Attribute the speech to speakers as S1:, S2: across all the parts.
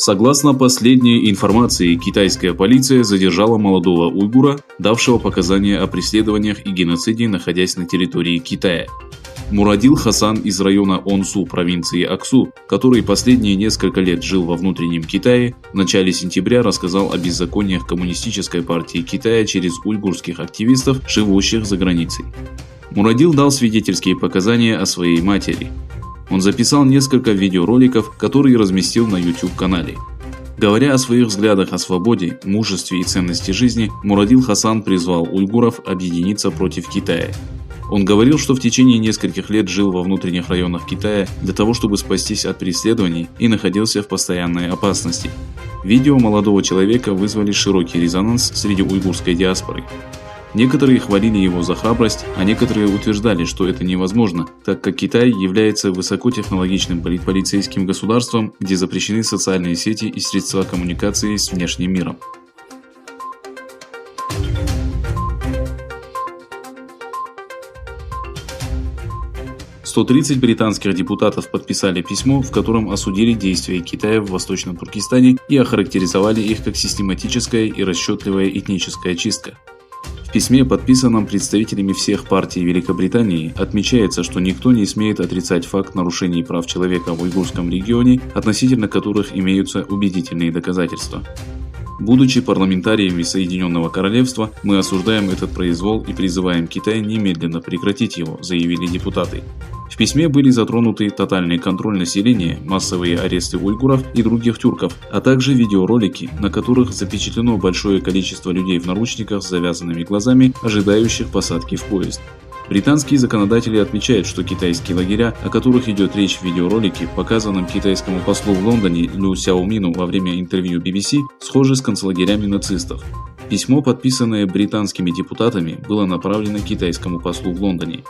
S1: Согласно последней информации, китайская полиция задержала молодого уйгура, давшего показания о преследованиях и геноциде, находясь на территории Китая. Мурадил Хасан из района Онсу провинции Аксу, который последние несколько лет жил во внутреннем Китае, в начале сентября рассказал о беззакониях Коммунистической партии Китая через уйгурских активистов, живущих за границей. Мурадил дал свидетельские показания о своей матери. Он записал несколько видеороликов, которые разместил на YouTube-канале. Говоря о своих взглядах о свободе, мужестве и ценности жизни, Мурадил Хасан призвал уйгуров объединиться против Китая. Он говорил, что в течение нескольких лет жил во внутренних районах Китая для того, чтобы спастись от преследований и находился в постоянной опасности. Видео молодого человека вызвали широкий резонанс среди уйгурской диаспоры. Некоторые хвалили его за храбрость, а некоторые утверждали, что это невозможно, так как Китай является высокотехнологичным полицейским государством, где запрещены социальные сети и средства коммуникации с внешним миром. «130 британских депутатов подписали письмо, в котором осудили действия Китая в Восточном Туркестане и охарактеризовали их как систематическая и расчетливая этническая чистка. В письме, подписанном представителями всех партий Великобритании, отмечается, что никто не смеет отрицать факт нарушений прав человека в уйгурском регионе, относительно которых имеются убедительные доказательства. Будучи парламентариями Соединенного Королевства, мы осуждаем этот произвол и призываем Китай немедленно прекратить его», – заявили депутаты. В письме были затронуты тотальный контроль населения, массовые аресты уйгуров и других тюрков, а также видеоролики, на которых запечатлено большое количество людей в наручниках с завязанными глазами, ожидающих посадки в поезд. Британские законодатели отмечают, что китайские лагеря, о которых идет речь в видеоролике, показанном китайскому послу в Лондоне Лю Сяомину во время интервью BBC, схожи с концлагерями нацистов. Письмо, подписанное британскими депутатами, было направлено китайскому послу в Лондоне.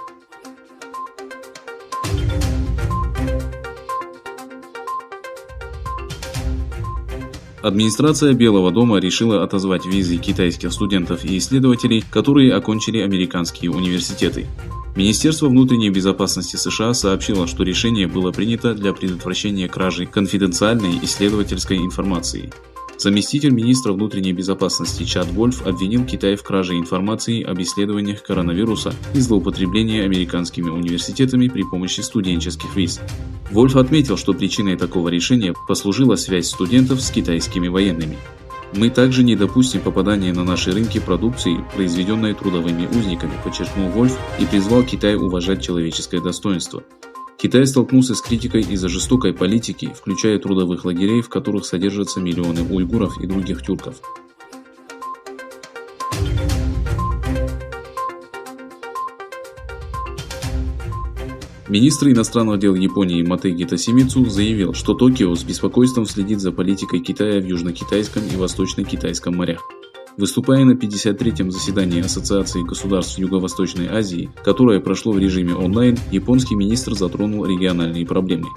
S1: Администрация Белого дома решила отозвать визы китайских студентов и исследователей, которые окончили американские университеты. Министерство внутренней безопасности США сообщило, что решение было принято для предотвращения кражи конфиденциальной исследовательской информации. Заместитель министра внутренней безопасности Чад Вольф обвинил Китай в краже информации об исследованиях коронавируса и злоупотреблении американскими университетами при помощи студенческих виз. Вольф отметил, что причиной такого решения послужила связь студентов с китайскими военными. «Мы также не допустим попадания на наши рынки продукции, произведенной трудовыми узниками», – подчеркнул Вольф и призвал Китай уважать человеческое достоинство. Китай столкнулся с критикой из-за жестокой политики, включая трудовых лагерей, в которых содержатся миллионы уйгуров и других тюрков. Министр иностранных дел Японии Матеги Тосимицу заявил, что Токио с беспокойством следит за политикой Китая в Южно-Китайском и Восточно-Китайском морях. Выступая на 53-м заседании Ассоциации государств Юго-Восточной Азии, которое прошло в режиме онлайн, японский министр затронул региональные проблемы.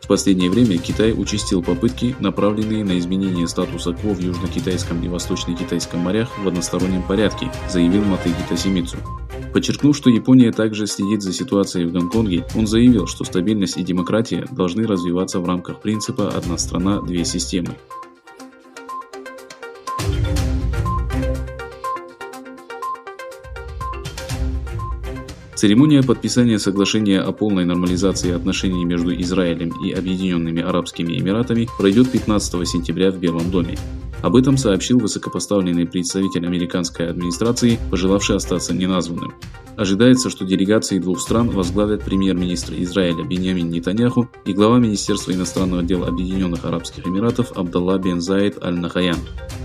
S1: В последнее время Китай участил попытки, направленные на изменение статуса кво в Южно-Китайском и Восточно-Китайском морях в одностороннем порядке, заявил Матеги Тосимицу. Подчеркнув, что Япония также следит за ситуацией в Гонконге, он заявил, что стабильность и демократия должны развиваться в рамках принципа «одна страна, две системы». Церемония подписания соглашения о полной нормализации отношений между Израилем и Объединенными Арабскими Эмиратами пройдет 15 сентября в Белом доме. Об этом сообщил высокопоставленный представитель американской администрации, пожелавший остаться неназванным. Ожидается, что делегации двух стран возглавят премьер-министр Израиля Биньямин Нетаньяху и глава Министерства иностранных дел Объединенных Арабских Эмиратов Абдалла бен Заид аль-Нахаян.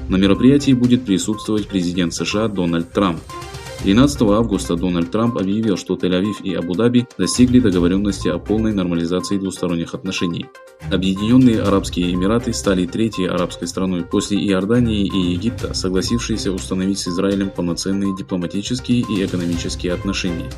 S1: На мероприятии будет присутствовать президент США Дональд Трамп. 13 августа Дональд Трамп объявил, что Тель-Авив и Абу-Даби достигли договоренности о полной нормализации двусторонних отношений. Объединенные Арабские Эмираты стали третьей арабской страной после Иордании и Египта, согласившейся установить с Израилем полноценные дипломатические и экономические отношения.